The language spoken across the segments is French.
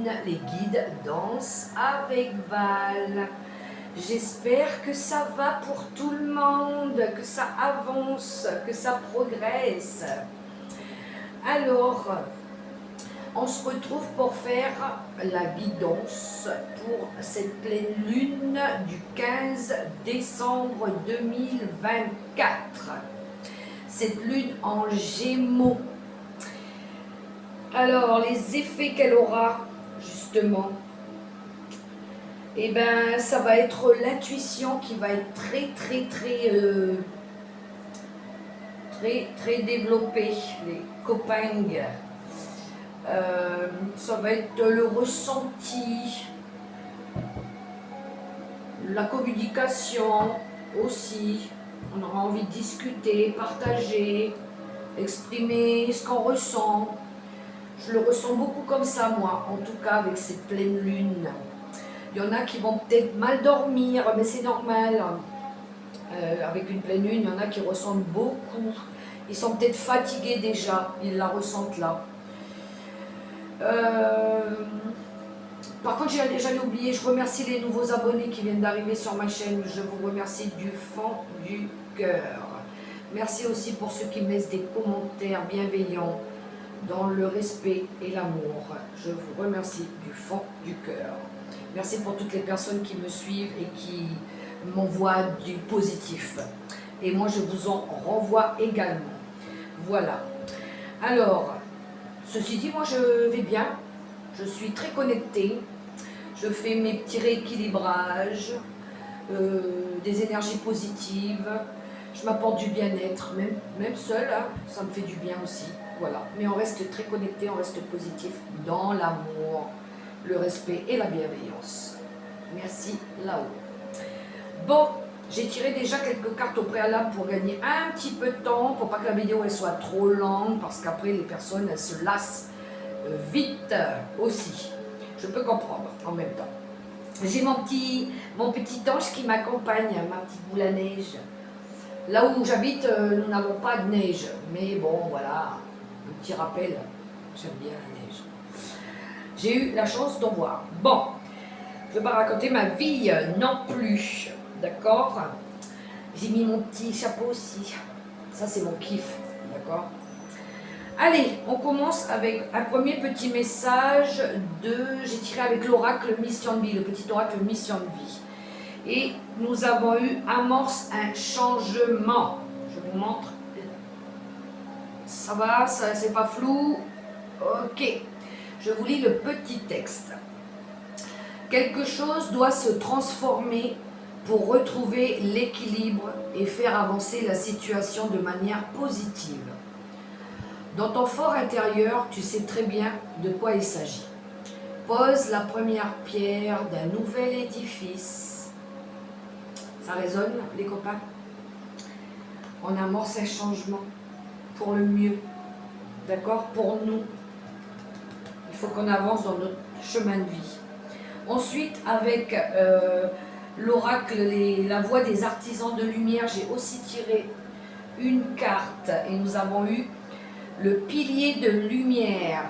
lune, les guides dansent avec Val. J'espère que ça va pour tout le monde, que ça avance, que ça progresse. Alors, on se retrouve pour faire la guidance pour cette pleine lune du 15 décembre 2024. Cette lune en Gémeaux. Alors, les effets qu'elle aura, justement, eh ben, ça va être l'intuition qui va être très développée, les copains. Ça va être le ressenti, la communication aussi. On aura envie de discuter, partager, exprimer ce qu'on ressent. Je le ressens beaucoup comme ça, moi, en tout cas avec cette pleine lune. Il y en a qui vont peut-être mal dormir, mais c'est normal. Avec une pleine lune, il y en a qui ressentent beaucoup. Ils sont peut-être fatigués déjà, ils la ressentent là. Par contre, j'allais oublier, je remercie les nouveaux abonnés qui viennent d'arriver sur ma chaîne. Je vous remercie du fond du cœur. Merci aussi pour ceux qui me laissent des commentaires bienveillants dans le respect et l'amour. Je vous remercie du fond du cœur. Merci pour toutes les personnes qui me suivent et qui m'envoient du positif. Et moi, je vous en renvoie également. Voilà. Alors, ceci dit, moi, je vais bien. Je suis très connectée. Je fais mes petits rééquilibrages, des énergies positives. Je m'apporte du bien-être, même seule, hein, ça me fait du bien aussi. Voilà. Mais on reste très connecté, on reste positif dans l'amour, le respect et la bienveillance. Merci là-haut. Bon, j'ai tiré déjà quelques cartes au préalable pour gagner un petit peu de temps, pour pas que la vidéo elle soit trop longue, parce qu'après les personnes elles se lassent vite aussi. Je peux comprendre en même temps. J'ai mon petit ange qui m'accompagne, ma petite boule à neige. Là où j'habite, nous n'avons pas de neige, mais bon voilà, un petit rappel, j'aime bien la neige. J'ai eu la chance d'en voir. Bon, je ne vais pas raconter ma vie non plus, d'accord? J'ai mis mon petit chapeau aussi, ça c'est mon kiff, d'accord? Allez, on commence avec un premier petit message j'ai tiré avec l'oracle Mission de Vie, le petit oracle Mission de Vie. Et nous avons eu amorce un changement. Je vous montre. Ça va, ça c'est pas flou. Ok. Je vous lis le petit texte. Quelque chose doit se transformer pour retrouver l'équilibre et faire avancer la situation de manière positive. Dans ton fort intérieur, tu sais très bien de quoi il s'agit. Pose la première pierre d'un nouvel édifice. Ça résonne, les copains? On amorce un changement pour le mieux. D'accord? Pour nous. Il faut qu'on avance dans notre chemin de vie. Ensuite, avec l'oracle, la voix des artisans de lumière, j'ai aussi tiré une carte et nous avons eu le pilier de lumière.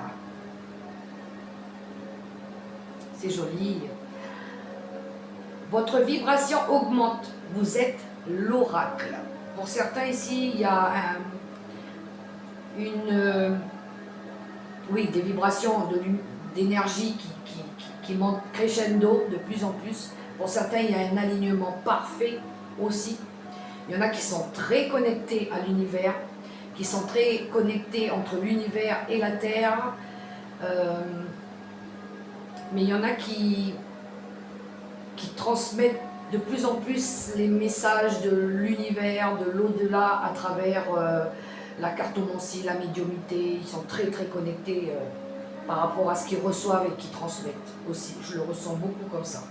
C'est joli. Votre vibration augmente. Vous êtes l'oracle. Pour certains ici, il y a des vibrations d'énergie qui montent crescendo de plus en plus. Pour certains, il y a un alignement parfait aussi. Il y en a qui sont très connectés à l'univers, qui sont très connectés entre l'univers et la Terre. Mais il y en a qui transmettent de plus en plus les messages de l'univers, de l'au-delà à travers la cartomancie, la médiumnité. Ils sont très connectés par rapport à ce qu'ils reçoivent et qu'ils transmettent aussi. Je le ressens beaucoup comme ça.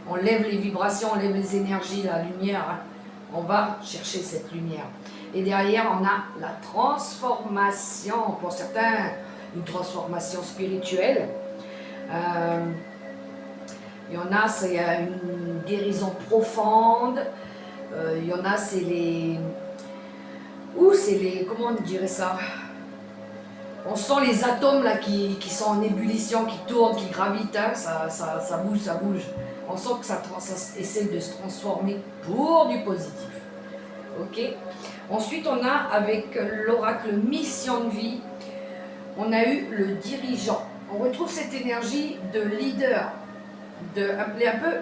On lève les vibrations, on lève les énergies, la lumière. Hein. On va chercher cette lumière. Et derrière, on a la transformation. Pour certains, une transformation spirituelle. Il y en a, c'est une guérison profonde. Il y en a, c'est les... comment on dirait ça? On sent les atomes là qui sont en ébullition, qui tournent, qui gravitent, hein, ça bouge, ça bouge. On sent que ça essaie de se transformer pour du positif. Ok. Ensuite, on a avec l'oracle mission de vie, on a eu le dirigeant. On retrouve cette énergie de leader, appeler un peu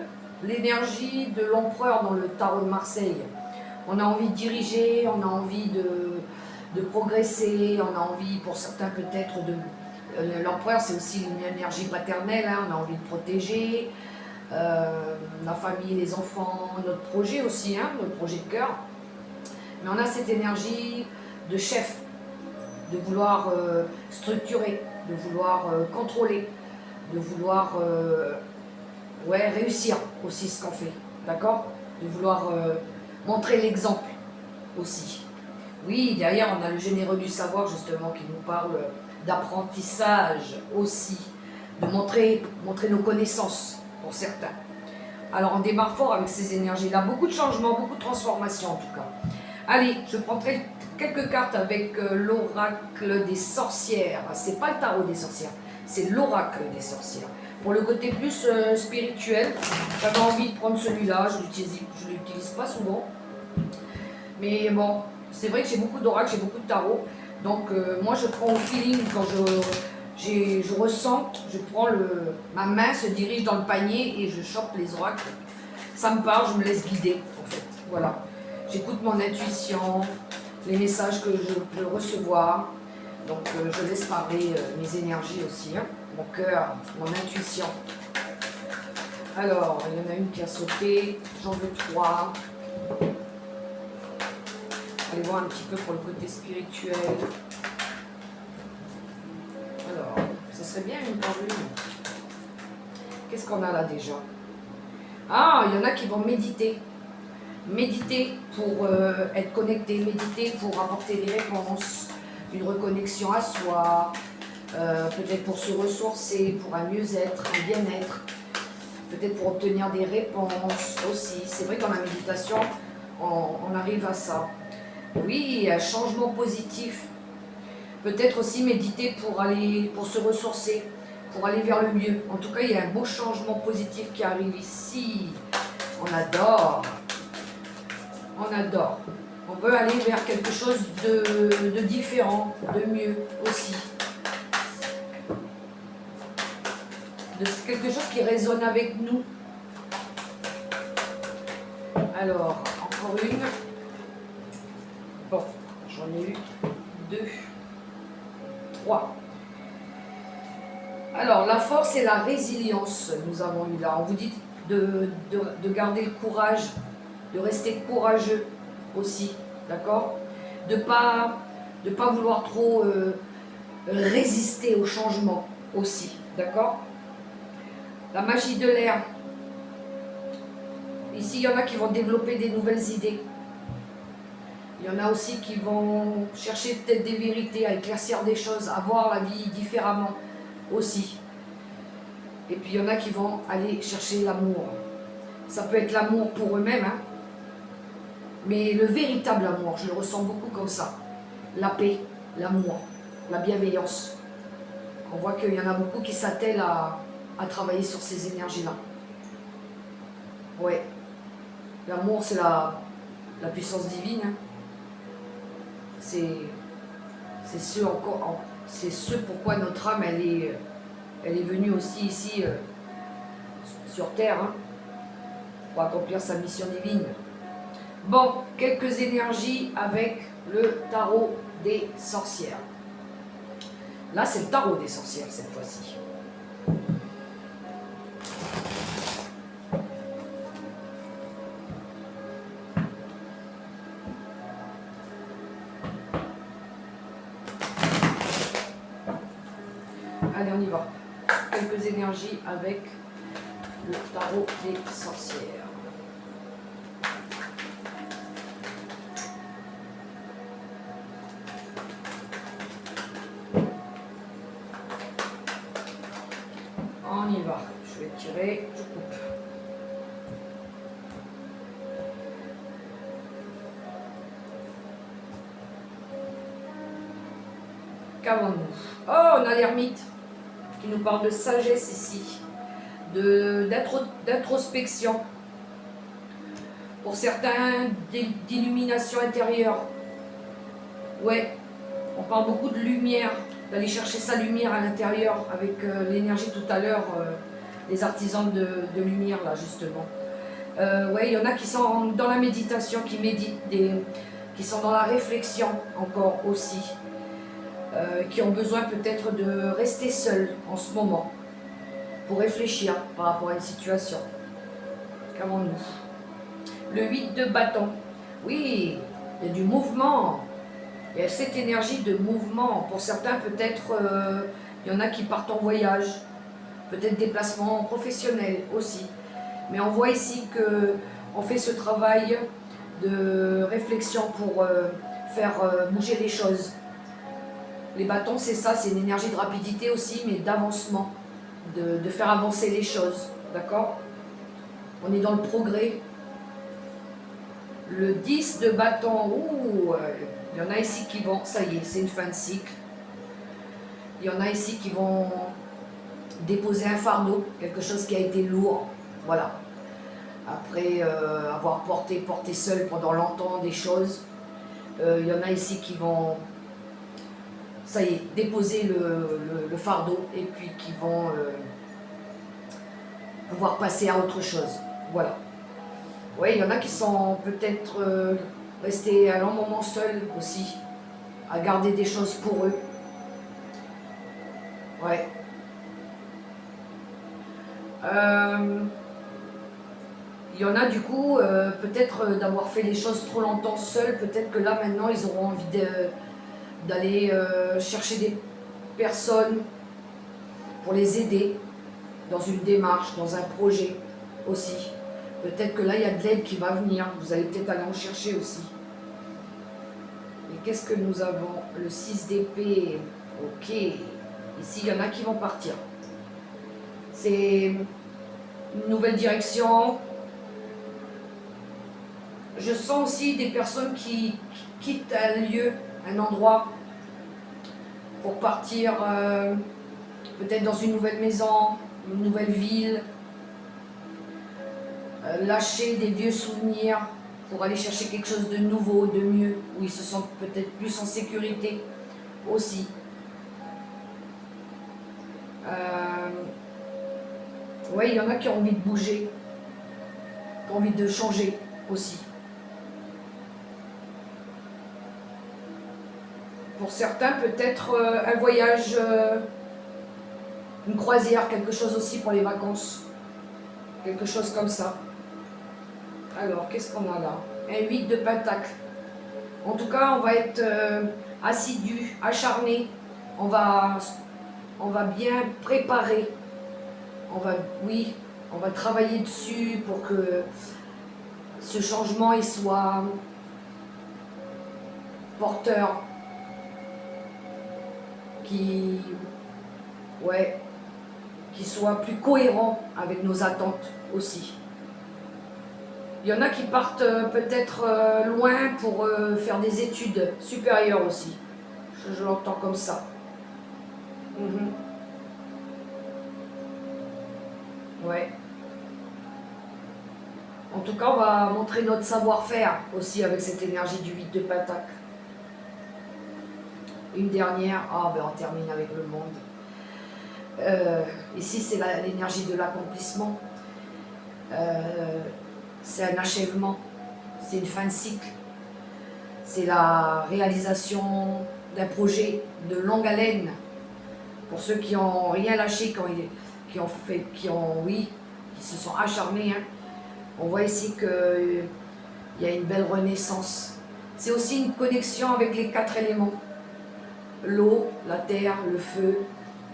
l'énergie de l'empereur dans le tarot de Marseille. On a envie de diriger, on a envie de progresser, on a envie, pour certains peut-être, de... l'empereur, c'est aussi une énergie paternelle, hein, on a envie de protéger la famille, les enfants, notre projet aussi, hein, notre projet de cœur. Mais on a cette énergie de chef, de vouloir structurer, de vouloir contrôler, de vouloir réussir aussi ce qu'on fait, d'accord? De vouloir montrer l'exemple aussi. Oui, derrière on a le généreux du savoir justement qui nous parle d'apprentissage aussi, de montrer nos connaissances pour certains. Alors on démarre fort avec ces énergies-là, beaucoup de changements, beaucoup de transformations en tout cas. Allez, je prendrai quelques cartes avec l'oracle des sorcières. C'est pas le tarot des sorcières, c'est l'oracle des sorcières. Pour le côté plus spirituel, j'avais envie de prendre celui-là, je ne l'utilise pas souvent. Mais bon, c'est vrai que j'ai beaucoup d'oracles, j'ai beaucoup de tarot. Donc moi je prends au feeling quand je ressens, je prends ma main se dirige dans le panier et je chope les oracles. Ça me parle, je me laisse guider en fait. Voilà. J'écoute mon intuition, les messages que je peux recevoir. Donc je laisse parler mes énergies aussi, hein. Mon cœur, mon intuition. Alors, il y en a une qui a sauté, j'en veux 3. Allez voir un petit peu pour le côté spirituel. Alors, ça serait bien une par une. Qu'est-ce qu'on a là déjà? Ah, il y en a qui vont méditer. Méditer pour être connecté, méditer pour apporter des réponses, une reconnexion à soi, peut-être pour se ressourcer, pour un mieux-être, un bien-être, peut-être pour obtenir des réponses aussi. C'est vrai qu'en la méditation, on arrive à ça. Oui, un changement positif. Peut-être aussi méditer pour se ressourcer, pour aller vers le mieux. En tout cas, il y a un beau changement positif qui arrive ici. On adore. On adore. On veut aller vers quelque chose de différent, de mieux aussi. De quelque chose qui résonne avec nous. Alors, encore une. Bon, j'en ai eu 2, 3. Alors, la force et la résilience, nous avons eu là. On vous dit de garder le courage, de rester courageux aussi, d'accord? De pas vouloir trop résister au changement aussi, d'accord? La magie de l'air. Ici, il y en a qui vont développer des nouvelles idées. Il y en a aussi qui vont chercher peut-être des vérités, à éclaircir des choses, à voir la vie différemment aussi. Et puis il y en a qui vont aller chercher l'amour. Ça peut être l'amour pour eux-mêmes, hein, mais le véritable amour, je le ressens beaucoup comme ça. La paix, l'amour, la bienveillance. On voit qu'il y en a beaucoup qui s'attellent à travailler sur ces énergies-là. Ouais. L'amour, c'est la puissance divine. Hein. C'est ce pourquoi notre âme, elle est venue aussi ici sur Terre, hein, pour accomplir sa mission divine. Bon, quelques énergies avec le tarot des sorcières. Là, c'est le tarot des sorcières cette fois-ci. Allez, on y va. Quelques énergies avec le tarot des sorcières. On y va. Je vais tirer, je coupe. Qu'avons-nous? Oh, on a l'ermite qui nous parle de sagesse ici, d'introspection. Pour certains, d'illumination intérieure. Ouais, on parle beaucoup de lumière, d'aller chercher sa lumière à l'intérieur avec l'énergie tout à l'heure, des artisans de lumière là justement. Ouais, il y en a qui sont dans la méditation, qui méditent, qui sont dans la réflexion encore aussi, qui ont besoin peut-être de rester seuls en ce moment pour réfléchir par rapport à une situation. Qu'avons-nous? Le 8 de bâton. Oui, il y a du mouvement. Il y a cette énergie de mouvement. Pour certains, peut-être, il y en a qui partent en voyage. Peut-être déplacement professionnel aussi. Mais on voit ici qu'on fait ce travail de réflexion pour faire bouger les choses. Les bâtons, c'est ça, c'est une énergie de rapidité aussi, mais d'avancement, de faire avancer les choses. D'accord? On est dans le progrès. Le 10 de bâton, ouh, il y en a ici qui vont, ça y est, c'est une fin de cycle. Il y en a ici qui vont déposer un fardeau, quelque chose qui a été lourd, voilà. Après avoir porté seul pendant longtemps des choses, il y en a ici qui vont, ça y est, déposer le fardeau et puis qui vont pouvoir passer à autre chose, voilà. Oui, il y en a qui sont peut-être restés un long moment seuls aussi, à garder des choses pour eux. Ouais. Il y en a du coup, peut-être d'avoir fait les choses trop longtemps seuls, peut-être que là maintenant ils auront envie d'aller chercher des personnes pour les aider dans une démarche, dans un projet aussi. Peut-être que là, il y a de l'aide qui va venir. Vous allez peut-être aller en chercher aussi. Et qu'est-ce que nous avons? Le 6 d'épée. Ok. Ici, il y en a qui vont partir. C'est une nouvelle direction. Je sens aussi des personnes qui quittent un lieu, un endroit, pour partir peut-être dans une nouvelle maison, une nouvelle ville. Lâcher des vieux souvenirs pour aller chercher quelque chose de nouveau, de mieux, où ils se sentent peut-être plus en sécurité aussi. Oui, il y en a qui ont envie de bouger, qui ont envie de changer aussi. Pour certains, peut-être un voyage, une croisière, quelque chose aussi pour les vacances. Quelque chose comme ça. Alors, qu'est-ce qu'on a là? Un 8 de pentacle. En tout cas, on va être assidu, acharné. On va bien préparer. On va travailler dessus pour que ce changement il soit porteur. Qui soit plus cohérent avec nos attentes aussi. Il y en a qui partent peut-être loin pour faire des études supérieures aussi. Je l'entends comme ça. Ouais. En tout cas, on va montrer notre savoir-faire aussi avec cette énergie du 8 de pentacle. Une dernière, on termine avec le monde. Ici, c'est l'énergie de l'accomplissement. C'est un achèvement, c'est une fin de cycle. C'est la réalisation d'un projet de longue haleine. Pour ceux qui n'ont rien lâché, qui se sont acharnés. Hein. On voit ici qu'il y a une belle renaissance. C'est aussi une connexion avec les 4 éléments. L'eau, la terre, le feu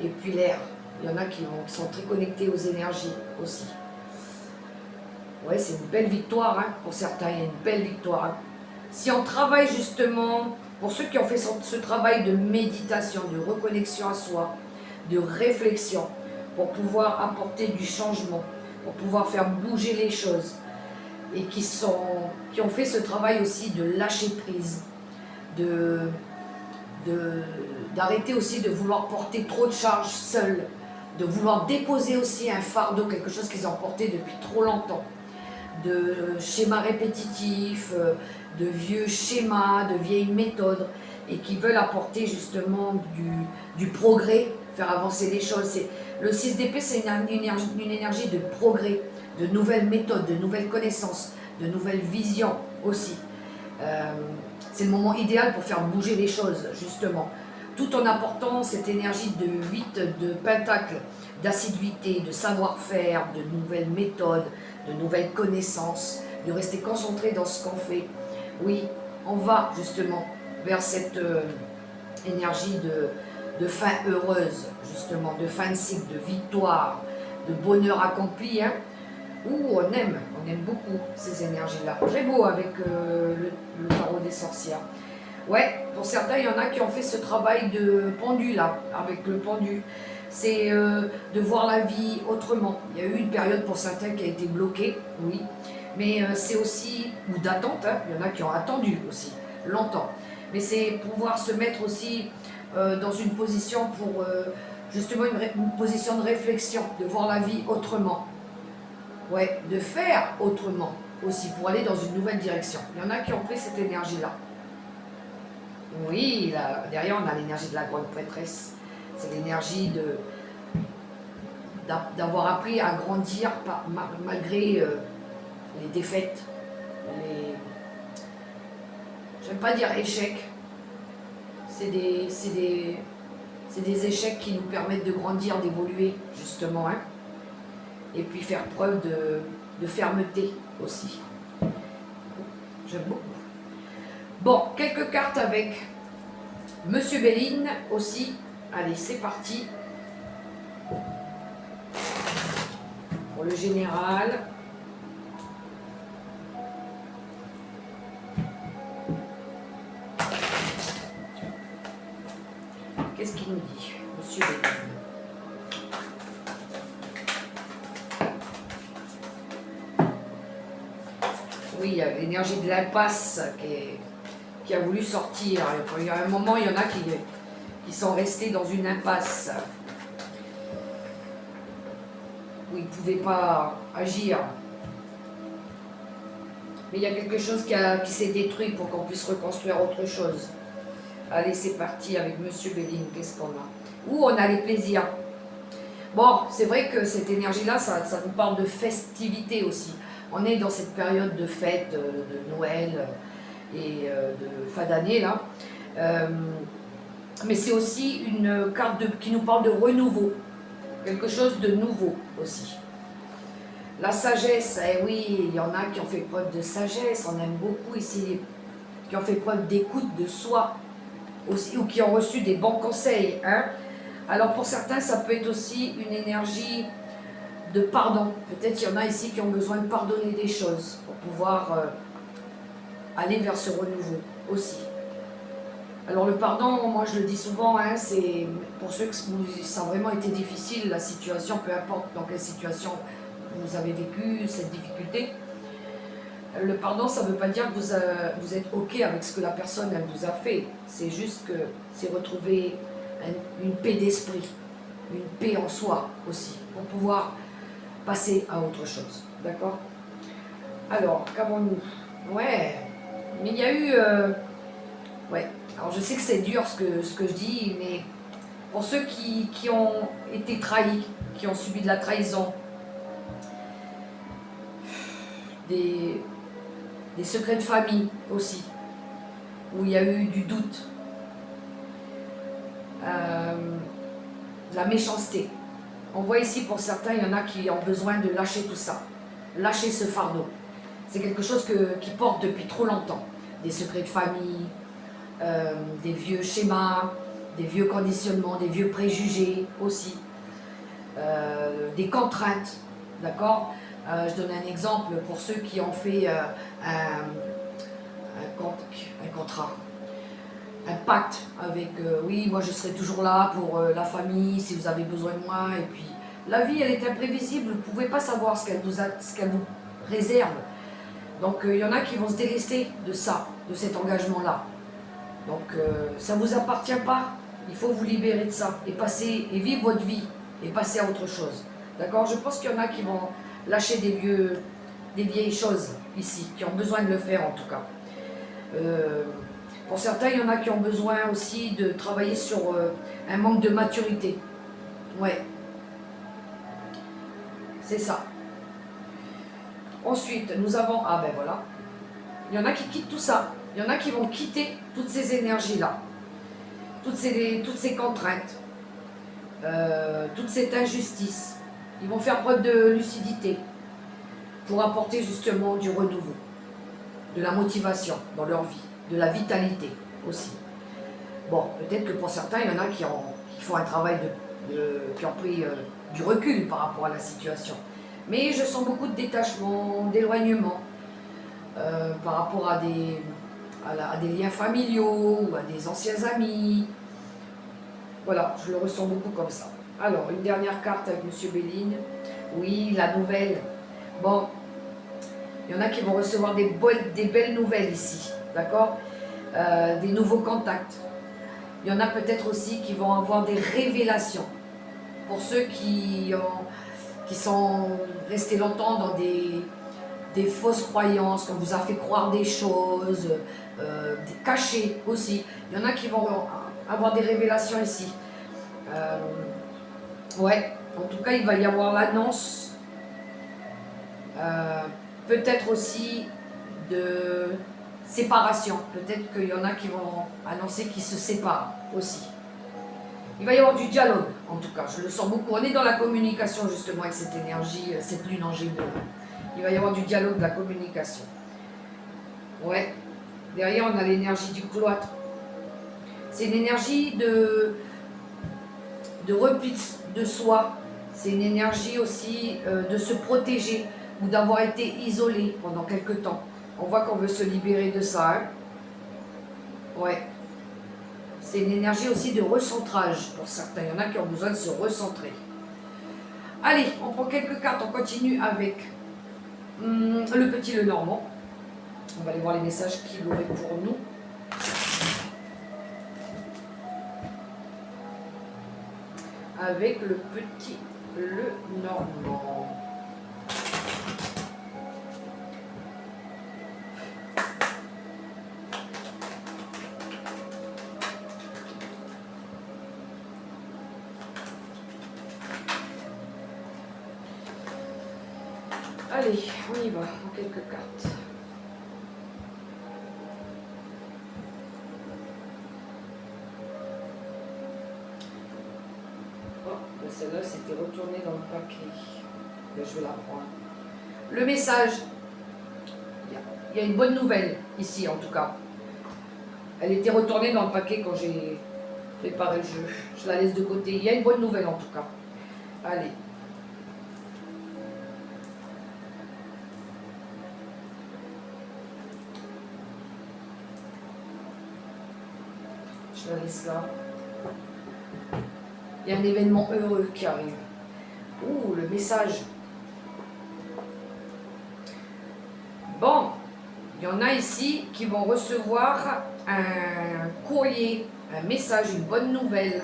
et puis l'air. Il y en a qui sont très connectés aux énergies aussi. Ouais, c'est une belle victoire, hein, pour certains, il y a une belle victoire. Hein. Si on travaille justement, pour ceux qui ont fait ce travail de méditation, de reconnexion à soi, de réflexion, pour pouvoir apporter du changement, pour pouvoir faire bouger les choses, et qui ont fait ce travail aussi de lâcher prise, de d'arrêter aussi de vouloir porter trop de charges seuls, de vouloir déposer aussi un fardeau, quelque chose qu'ils ont porté depuis trop longtemps, de schémas répétitifs, de vieux schémas, de vieilles méthodes, et qui veulent apporter justement du progrès, faire avancer les choses. Le 6 d'épée, c'est une énergie de progrès, de nouvelles méthodes, de nouvelles connaissances, de nouvelles visions aussi. C'est le moment idéal pour faire bouger les choses, justement. Tout en apportant cette énergie de 8 de pentacle, d'assiduité, de savoir-faire, de nouvelles méthodes, de nouvelles connaissances, de rester concentré dans ce qu'on fait. Oui, on va justement vers cette énergie de fin heureuse, justement, de fin de cycle, de victoire, de bonheur accompli, hein, où on aime beaucoup ces énergies-là. Très beau avec le tarot des sorcières. Ouais, pour certains, il y en a qui ont fait ce travail de pendu, là, avec le pendu. C'est de voir la vie autrement. Il y a eu une période pour certains qui a été bloquée, oui, mais c'est aussi, ou d'attente, hein, il y en a qui ont attendu aussi, longtemps. Mais c'est pouvoir se mettre aussi dans une position pour, justement, une position de réflexion, de voir la vie autrement. Ouais, de faire autrement aussi, pour aller dans une nouvelle direction. Il y en a qui ont pris cette énergie-là. Oui, là, derrière, on a l'énergie de la grande prêtresse. C'est l'énergie d'avoir appris à grandir malgré les défaites, j'aime pas dire échecs, c'est des échecs qui nous permettent de grandir, d'évoluer, justement, hein. Et puis faire preuve de fermeté aussi. J'aime beaucoup. Bon, quelques cartes avec Monsieur Béline aussi. Allez, c'est parti. Pour le général. Qu'est-ce qu'il nous dit, Monsieur Béline? Oui, il y a l'énergie de l'impasse qui a voulu sortir. Il y a un moment, il y en a qui sont restés dans une impasse où ils ne pouvaient pas agir. Mais il y a quelque chose qui s'est détruit pour qu'on puisse reconstruire autre chose. Allez, c'est parti avec Monsieur Béline. Qu'est-ce qu'on a? Où on a les plaisirs. Bon, c'est vrai que cette énergie-là, ça nous parle de festivité aussi. On est dans cette période de fête, de Noël et de fin d'année, là. Mais c'est aussi une carte qui nous parle de renouveau. Quelque chose de nouveau aussi. La sagesse, eh oui, il y en a qui ont fait preuve de sagesse, on aime beaucoup ici, qui ont fait preuve d'écoute de soi, aussi, ou qui ont reçu des bons conseils, hein. Alors pour certains, ça peut être aussi une énergie de pardon. Peut-être qu'il y en a ici qui ont besoin de pardonner des choses pour pouvoir aller vers ce renouveau aussi. Alors le pardon, moi je le dis souvent, hein, c'est pour ceux qui ça a vraiment été difficile, la situation, peu importe dans quelle situation vous avez vécu cette difficulté. Le pardon, ça ne veut pas dire que vous êtes OK avec ce que la personne elle vous a fait. C'est juste que c'est retrouver une paix d'esprit, une paix en soi aussi, pour pouvoir passer à autre chose. D'accord? Alors, qu'avons-nous? Ouais, mais il y a eu... ouais, alors je sais que c'est dur ce que je dis, mais pour ceux qui ont été trahis, qui ont subi de la trahison, des secrets de famille aussi, où il y a eu du doute, de la méchanceté. On voit ici pour certains, il y en a qui ont besoin de lâcher tout ça, lâcher ce fardeau. C'est quelque chose qui porte depuis trop longtemps. Des secrets de famille, des vieux schémas, des vieux conditionnements, des vieux préjugés aussi, des contraintes, d'accord? Je donne un exemple pour ceux qui ont fait un contrat, un pacte avec oui, moi je serai toujours là pour la famille si vous avez besoin de moi. Et puis la vie, elle est imprévisible, vous ne pouvez pas savoir ce qu'elle vous réserve. Donc il y en a qui vont se délester de ça, de cet engagement-là. Donc ça ne vous appartient pas. Il faut vous libérer de ça et passer et vivre votre vie et passer à autre chose. D'accord? Je pense qu'il y en a qui vont lâcher des vieilles choses ici, qui ont besoin de le faire en tout cas. Pour certains, il y en a qui ont besoin aussi de travailler sur un manque de maturité. Ouais, c'est ça. Ensuite, nous avons... Ah ben voilà. Il y en a qui quittent tout ça. Il y en a qui vont quitter toutes ces énergies-là. Toutes ces contraintes. Toute cette injustice. Ils vont faire preuve de lucidité pour apporter justement du renouveau, de la motivation dans leur vie, de la vitalité aussi. Bon, peut-être que pour certains, il y en a qui font un travail qui ont pris du recul par rapport à la situation. Mais je sens beaucoup de détachement, d'éloignement par rapport à des liens familiaux ou à des anciens amis. Voilà, je le ressens beaucoup comme ça. Alors, une dernière carte avec M. Béline. Oui, la nouvelle. Bon, il y en a qui vont recevoir des belles nouvelles ici, d'accord? Des nouveaux contacts. Il y en a peut-être aussi qui vont avoir des révélations. Pour ceux qui sont restés longtemps dans des fausses croyances, qu'on vous a fait croire des choses, cachées aussi. Il y en a qui vont avoir des révélations ici. Ouais, en tout cas, il va y avoir l'annonce, peut-être aussi de séparation. Peut-être qu'il y en a qui vont annoncer qu'ils se séparent aussi. Il va y avoir du dialogue, en tout cas, je le sens beaucoup. On est dans la communication justement avec cette énergie, cette lune en Gémeaux. Il va y avoir du dialogue, de la communication. Ouais. Derrière, on a l'énergie du cloître. C'est une énergie de repli de soi. C'est une énergie aussi de se protéger ou d'avoir été isolé pendant quelque temps. On voit qu'on veut se libérer de ça. Hein. Ouais. C'est une énergie aussi de recentrage pour certains. Il y en a qui ont besoin de se recentrer. Allez, on prend quelques cartes. On continue avec le petit Lenormand. On va aller voir les messages qu'il aurait pour nous. Avec le petit Lenormand. Allez, on y va, en quelques cartes. Oh, celle-là s'était retournée dans le paquet. Mais je vais la prendre. Le message. Il y a une bonne nouvelle ici, en tout cas. Elle était retournée dans le paquet quand j'ai préparé le jeu. Je la laisse de côté. Il y a une bonne nouvelle, en tout cas. Allez. Je la laisse là. Il y a un événement heureux qui arrive. Ouh, le message. Bon, il y en a ici qui vont recevoir un courrier, un message, une bonne nouvelle.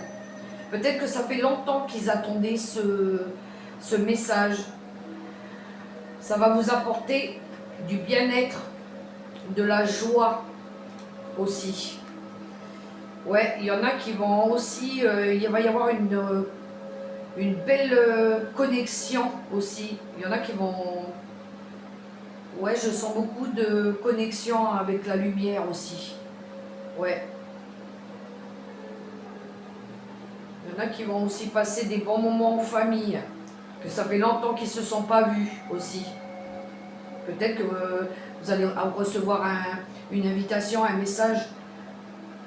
Peut-être que ça fait longtemps qu'ils attendaient ce message. Ça va vous apporter du bien-être, de la joie aussi. Ouais, il y en a qui vont aussi, il va y avoir une belle connexion aussi. Il y en a qui vont, ouais, je sens beaucoup de connexion avec la lumière aussi. Ouais. Il y en a qui vont aussi passer des bons moments en famille, que ça fait longtemps qu'ils ne se sont pas vus aussi. Peut-être que vous allez recevoir une invitation, un message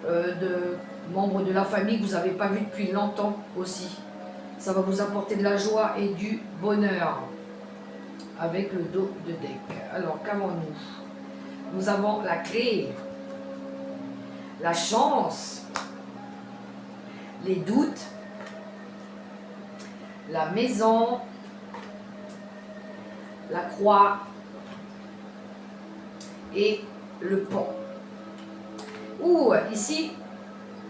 de membres de la famille que vous n'avez pas vu depuis longtemps aussi. Ça va vous apporter de la joie et du bonheur avec le dos de deck. Alors, qu'avons-nous? Nous avons la clé, la chance, les doutes, la maison, la croix et le pont. Ouh, ici,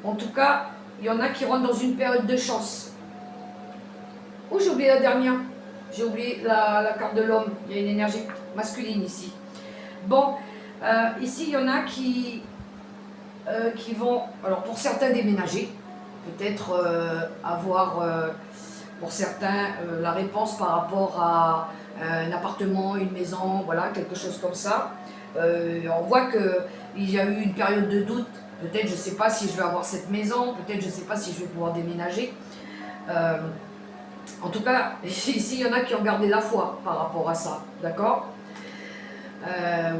en tout cas, il y en a qui rentrent dans une période de chance. Oh, j'ai oublié la dernière. J'ai oublié la carte de l'homme. Il y a une énergie masculine ici. Bon, ici, il y en a qui vont, alors pour certains, déménager. Peut-être avoir, pour certains, la réponse par rapport à un appartement, une maison, voilà, quelque chose comme ça. On voit qu'il y a eu une période de doute. Peut-être je ne sais pas si je vais avoir cette maison, peut-être je ne sais pas si je vais pouvoir déménager. En tout cas, ici, il y en a qui ont gardé la foi par rapport à ça, d'accord?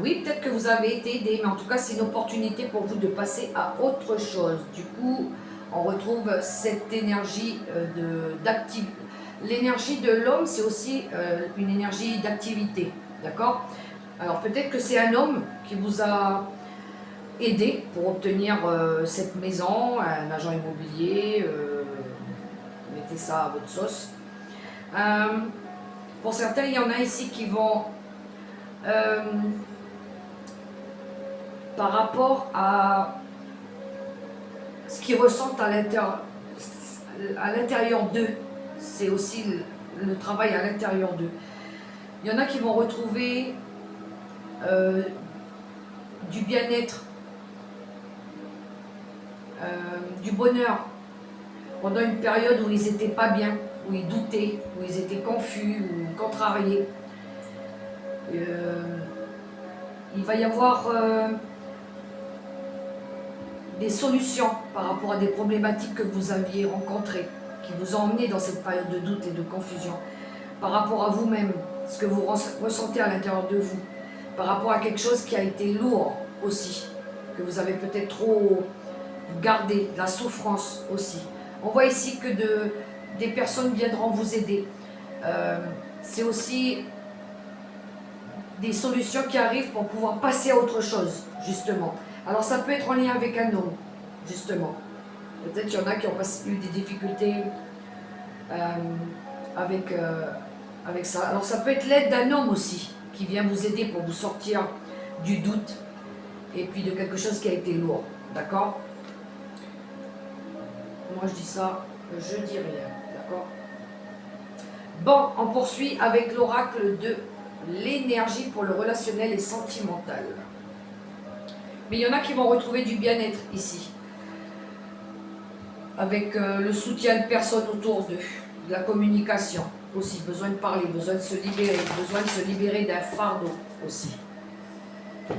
Oui, peut-être que vous avez été aidé, mais en tout cas, c'est une opportunité pour vous de passer à autre chose. Du coup, on retrouve cette énergie d'activité. L'énergie de l'homme, c'est aussi une énergie d'activité, d'accord? Alors, peut-être que c'est un homme qui vous a aidé pour obtenir cette maison, un agent immobilier, mettez ça à votre sauce. Pour certains, il y en a ici qui vont, par rapport à ce qu'ils ressentent à l'intérieur d'eux, c'est aussi le travail à l'intérieur d'eux. Il y en a qui vont retrouver du bien-être, du bonheur, pendant une période où ils n'étaient pas bien, où ils doutaient, où ils étaient confus ou contrariés. Il va y avoir des solutions par rapport à des problématiques que vous aviez rencontrées, qui vous ont emmené dans cette période de doute et de confusion, par rapport à vous-même, ce que vous ressentez à l'intérieur de vous, par rapport à quelque chose qui a été lourd aussi, que vous avez peut-être trop gardé, la souffrance aussi. On voit ici que des personnes viendront vous aider. C'est aussi des solutions qui arrivent pour pouvoir passer à autre chose, justement. Alors ça peut être en lien avec un homme, justement. Peut-être qu'il y en a qui ont eu des difficultés avec ça. Alors ça peut être l'aide d'un homme aussi, qui vient vous aider pour vous sortir du doute et puis de quelque chose qui a été lourd. D'accord? Moi je dis ça, je dis rien. D'accord? Bon, on poursuit avec l'oracle de l'énergie pour le relationnel et sentimental. Mais il y en a qui vont retrouver du bien-être ici, avec le soutien de personnes autour d'eux, de la communication aussi, besoin de parler, besoin de se libérer d'un fardeau aussi.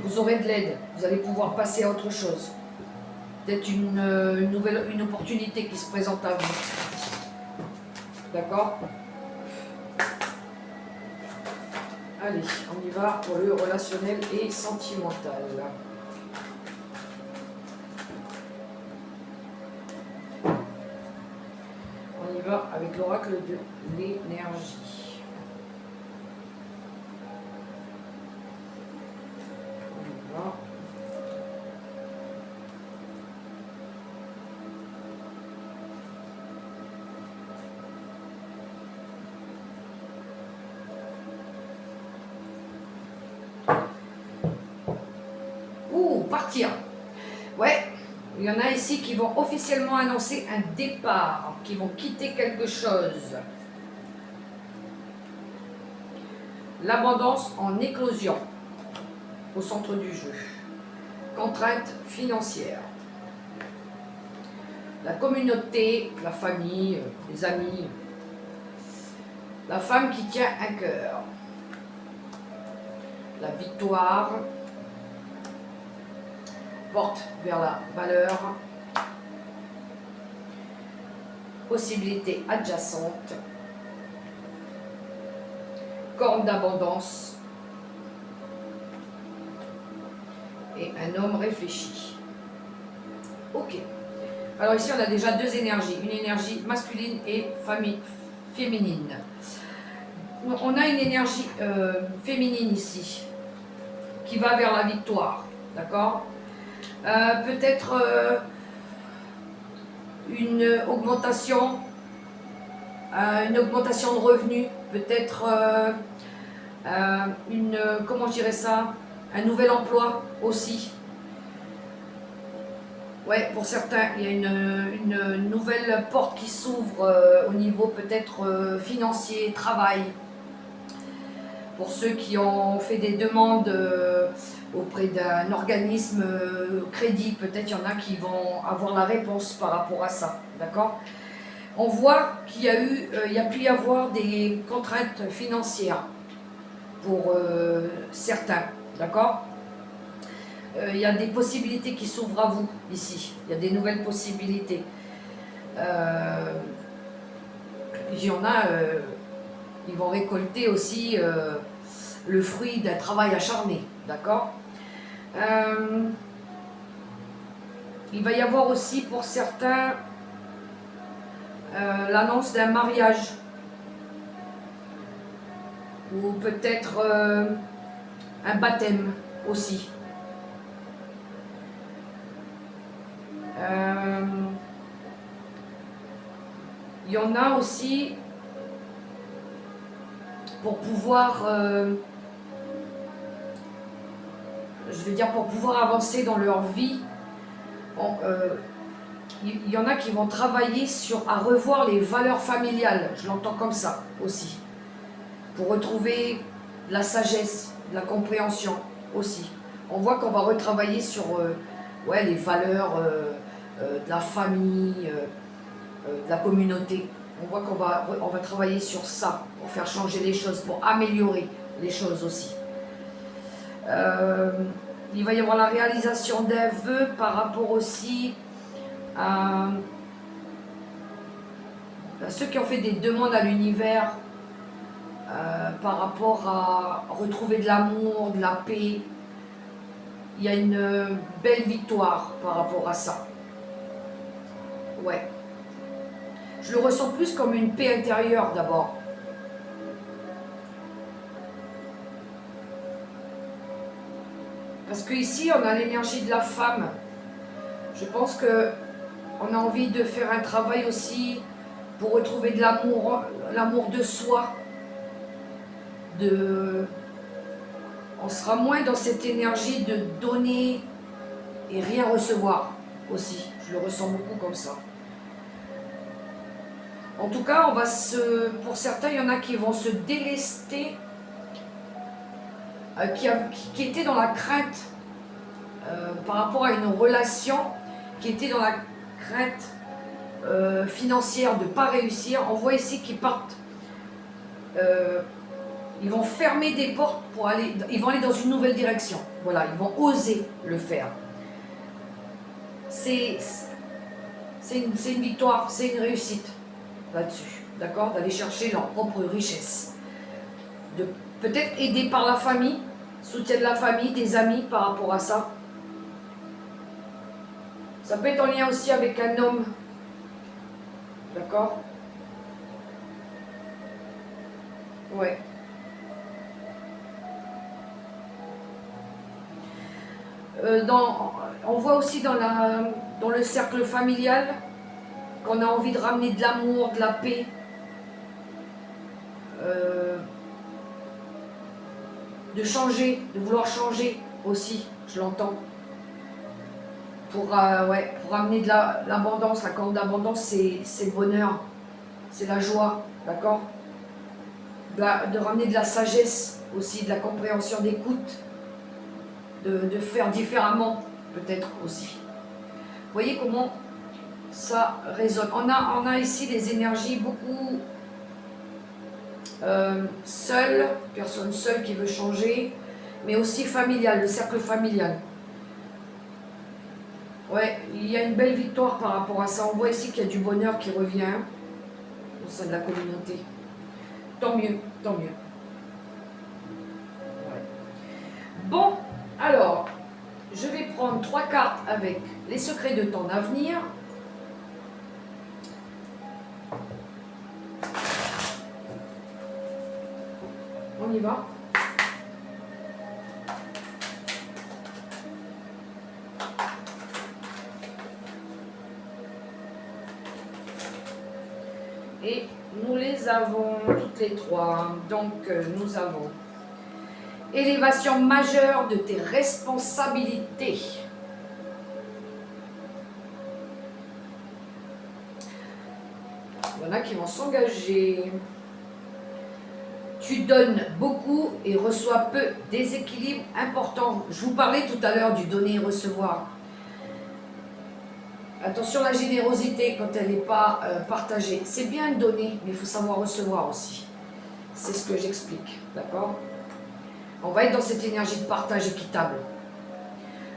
Vous aurez de l'aide, vous allez pouvoir passer à autre chose. Peut-être une opportunité qui se présente à vous. D'accord? Allez, on y va pour le relationnel et sentimental. On y va avec l'oracle de l'énergie. On y va. Partir. Ouais, il y en a ici qui vont officiellement annoncer un départ, qui vont quitter quelque chose. L'abondance en éclosion au centre du jeu. Contrainte financière. La communauté, la famille, les amis. La femme qui tient un cœur. La victoire. Porte vers la valeur, possibilités adjacentes, corne d'abondance et un homme réfléchi. Ok. Alors ici on a déjà deux énergies, une énergie masculine et féminine. On a une énergie féminine ici qui va vers la victoire, d'accord? Peut-être une augmentation de revenus, peut-être comment je dirais ça, un nouvel emploi aussi. Ouais, pour certains, il y a une nouvelle porte qui s'ouvre au niveau peut-être financier, travail. Pour ceux qui ont fait des demandes auprès d'un organisme crédit, peut-être il y en a qui vont avoir la réponse par rapport à ça, d'accord? On voit qu'il y a eu, il y a pu y avoir des contraintes financières pour certains, d'accord? Il y a des possibilités qui s'ouvrent à vous ici, il y a des nouvelles possibilités. Il y en a, ils vont récolter aussi le fruit d'un travail acharné, d'accord? Il va y avoir aussi pour certains l'annonce d'un mariage ou peut-être un baptême aussi. Il y en a aussi pour pouvoir, je veux dire pour pouvoir avancer dans leur vie. Il y en a qui vont travailler à revoir les valeurs familiales, je l'entends comme ça aussi, pour retrouver la sagesse, la compréhension aussi. On voit qu'on va retravailler sur ouais, les valeurs de la famille, de la communauté. On voit on va travailler sur ça, pour faire changer les choses, pour améliorer les choses aussi. Il va y avoir la réalisation d'un vœu par rapport aussi à ceux qui ont fait des demandes à l'univers par rapport à retrouver de l'amour, de la paix. Il y a une belle victoire par rapport à ça. Ouais. Je le ressens plus comme une paix intérieure d'abord. Parce qu'ici, on a l'énergie de la femme. Je pense qu'on a envie de faire un travail aussi pour retrouver de l'amour de soi. On sera moins dans cette énergie de donner et rien recevoir aussi. Je le ressens beaucoup comme ça. En tout cas, pour certains, il y en a qui vont se délester, qui étaient dans la crainte par rapport à une relation, qui étaient dans la crainte financière de ne pas réussir. On voit ici qu'ils partent, ils vont fermer des portes pour aller, ils vont aller dans une nouvelle direction. Voilà, ils vont oser le faire. C'est une victoire, c'est une réussite là-dessus, d'accord? D'aller chercher leur propre richesse. De peut-être aider par la famille, soutien de la famille, des amis par rapport à ça. Ça peut être en lien aussi avec un homme, d'accord? Ouais. On voit aussi dans le cercle familial qu'on a envie de ramener de l'amour, de la paix. De changer, de vouloir changer aussi, je l'entends. Pour amener de l'abondance, la corde d'abondance, c'est le bonheur, c'est la joie, d'accord? De ramener de la sagesse aussi, de la compréhension d'écoute, de faire différemment, peut-être aussi. Vous voyez comment ça résonne. On a ici des énergies beaucoup seules, personne seule qui veut changer, mais aussi familiale, le cercle familial. Ouais, il y a une belle victoire par rapport à ça. On voit ici qu'il y a du bonheur qui revient au sein de la communauté. Tant mieux, tant mieux. Ouais. Bon, alors, je vais prendre 3 cartes avec les secrets de ton avenir. On y va. Et nous les avons toutes les 3. Donc, nous avons élévation majeure de tes responsabilités. en a qui vont s'engager. Tu donnes beaucoup et reçois peu. Déséquilibre important. Je vous parlais tout à l'heure du donner et recevoir. Attention, la générosité quand elle n'est pas partagée. C'est bien de donner, mais il faut savoir recevoir aussi. C'est ce que j'explique, d'accord? On va être dans cette énergie de partage équitable.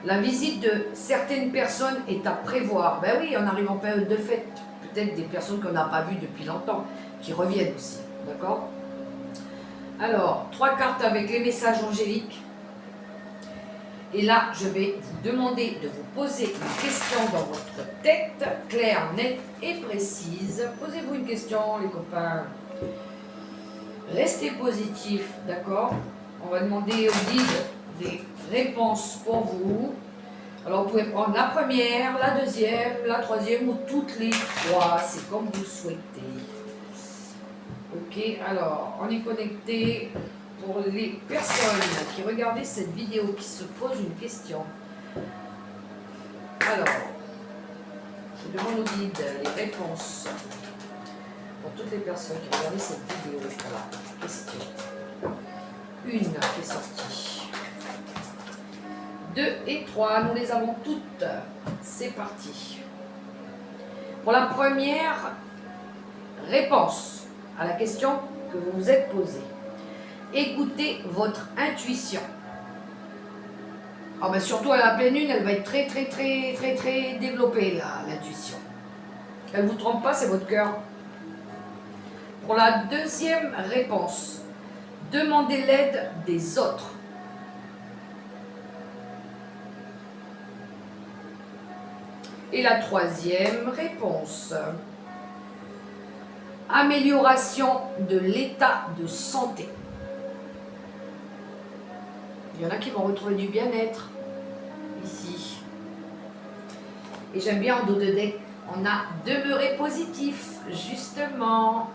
La visite de certaines personnes est à prévoir. Ben oui, on arrive en période de fête. Peut-être des personnes qu'on n'a pas vues depuis longtemps, qui reviennent aussi, d'accord? Alors, 3 cartes avec les messages angéliques. Et là, je vais vous demander de vous poser une question dans votre tête, claire, nette et précise. Posez-vous une question, les copains. Restez positifs, d'accord? On va demander au guide des réponses pour vous. Alors, vous pouvez prendre la première, la deuxième, la troisième ou toutes les 3. C'est comme vous souhaitez. Ok, alors, on est connecté. Pour les personnes qui regardent cette vidéo, qui se posent une question. Alors, je demande au guide les réponses pour toutes les personnes qui regardent cette vidéo. Voilà, question. Une qui est sortie. 2 et 3, nous les avons toutes. C'est parti. Pour la première réponse à la question que vous vous êtes posée. Écoutez votre intuition. Oh ben surtout à la pleine lune, elle va être très développée, l'intuition. Elle ne vous trompe pas, c'est votre cœur. Pour la deuxième réponse, demandez l'aide des autres. Et la troisième réponse, amélioration de l'état de santé. Il y en a qui vont retrouver du bien-être ici. Et j'aime bien en dos de deck, on a demeuré positif, justement.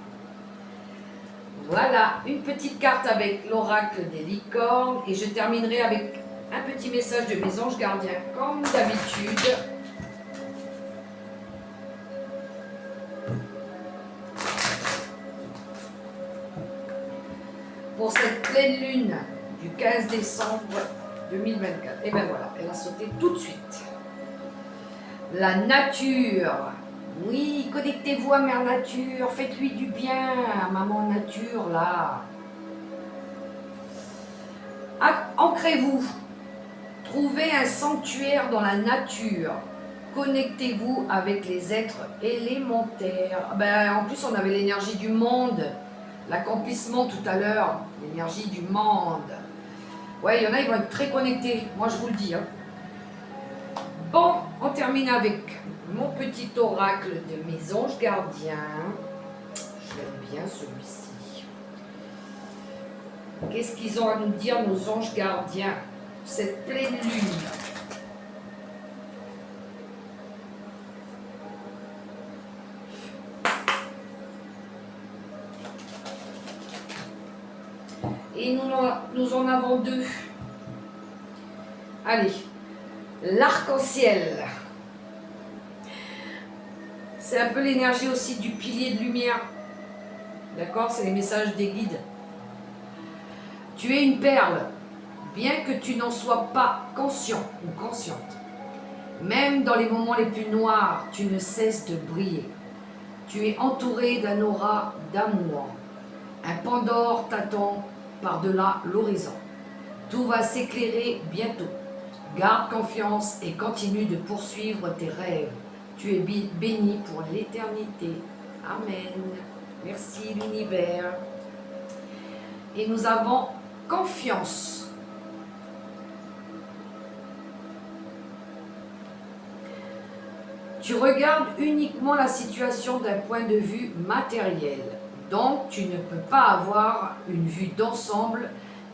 Voilà, une petite carte avec l'oracle des licornes. Et je terminerai avec un petit message de mes anges gardiens, comme d'habitude. Pour cette pleine lune du 15 décembre 2024. Et bien voilà, elle a sauté tout de suite. La nature. Oui, connectez-vous à Mère Nature, faites-lui du bien, à Maman Nature, là. Ancrez-vous. Trouvez un sanctuaire dans la nature. Connectez-vous avec les êtres élémentaires. Ben, en plus, on avait l'énergie du monde. L'accomplissement tout à l'heure, l'énergie du monde. Ouais, il y en a, ils vont être très connectés, moi je vous le dis. Hein. Bon, on termine avec mon petit oracle de mes anges gardiens. J'aime bien celui-ci. Qu'est-ce qu'ils ont à nous dire, nos anges gardiens, cette pleine lune? Et nous en avons 2. Allez, l'arc-en-ciel. C'est un peu l'énergie aussi du pilier de lumière. D'accord? C'est les messages des guides. Tu es une perle, bien que tu n'en sois pas conscient ou consciente. Même dans les moments les plus noirs, tu ne cesses de briller. Tu es entouré d'un aura d'amour. Un Pandore t'attend par-delà l'horizon. Tout va s'éclairer bientôt. Garde confiance et continue de poursuivre tes rêves. Tu es béni pour l'éternité. Amen. Merci l'univers. Et nous avons confiance. Tu regardes uniquement la situation d'un point de vue matériel. Donc, tu ne peux pas avoir une vue d'ensemble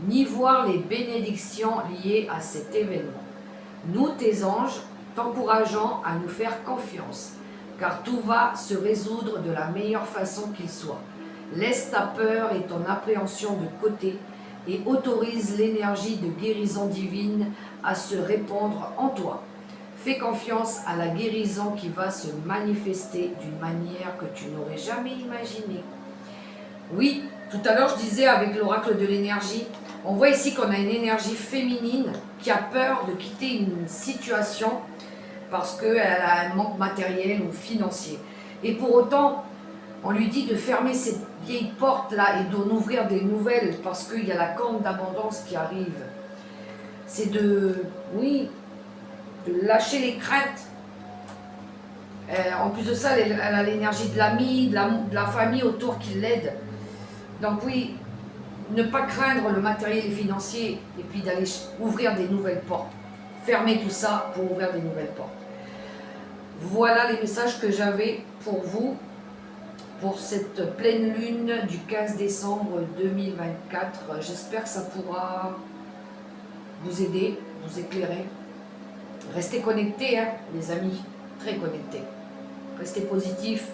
ni voir les bénédictions liées à cet événement. Nous, tes anges, t'encourageons à nous faire confiance, car tout va se résoudre de la meilleure façon qu'il soit. Laisse ta peur et ton appréhension de côté et autorise l'énergie de guérison divine à se répandre en toi. Fais confiance à la guérison qui va se manifester d'une manière que tu n'aurais jamais imaginée. Oui, tout à l'heure je disais avec l'oracle de l'énergie, on voit ici qu'on a une énergie féminine qui a peur de quitter une situation parce qu'elle a un manque matériel ou financier. Et pour autant, on lui dit de fermer ces vieilles portes-là et d'en ouvrir des nouvelles parce qu'il y a la corne d'abondance qui arrive. C'est de, oui, de lâcher les craintes. En plus de ça, elle a l'énergie de l'ami, de la famille autour qui l'aide. Donc oui, ne pas craindre le matériel financier et puis d'aller ouvrir des nouvelles portes. Fermer tout ça pour ouvrir des nouvelles portes. Voilà les messages que j'avais pour vous pour cette pleine lune du 15 décembre 2024. J'espère que ça pourra vous aider, vous éclairer. Restez connectés, hein, les amis, très connectés. Restez positifs.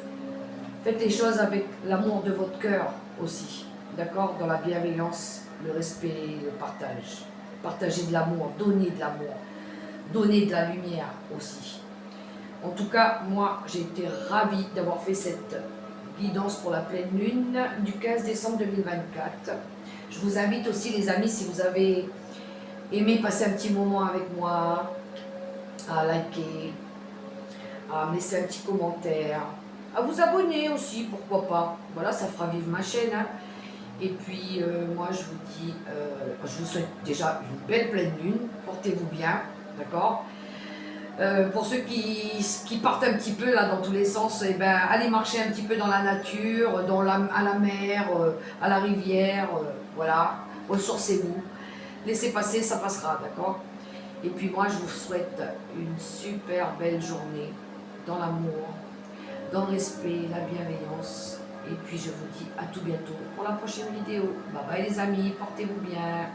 Faites les choses avec l'amour de votre cœur aussi. D'accord? Dans la bienveillance, le respect, le partage. Partagez de l'amour, donnez de l'amour. Donnez de la lumière aussi. En tout cas, moi, j'ai été ravie d'avoir fait cette guidance pour la pleine lune du 15 décembre 2024. Je vous invite aussi, les amis, si vous avez aimé passer un petit moment avec moi, à liker, à me laisser un petit commentaire, à vous abonner aussi, pourquoi pas. Voilà, ça fera vivre ma chaîne. Hein. Et puis, moi, je vous dis, je vous souhaite déjà une belle pleine lune. Portez-vous bien, d'accord? Pour ceux qui partent un petit peu là dans tous les sens, eh ben, allez marcher un petit peu dans la nature, à la mer, à la rivière, voilà, ressourcez-vous, laissez passer, ça passera, d'accord? Et puis moi je vous souhaite une super belle journée dans l'amour, dans le respect, la bienveillance, et puis je vous dis à tout bientôt pour la prochaine vidéo. Bye bye les amis, portez-vous bien.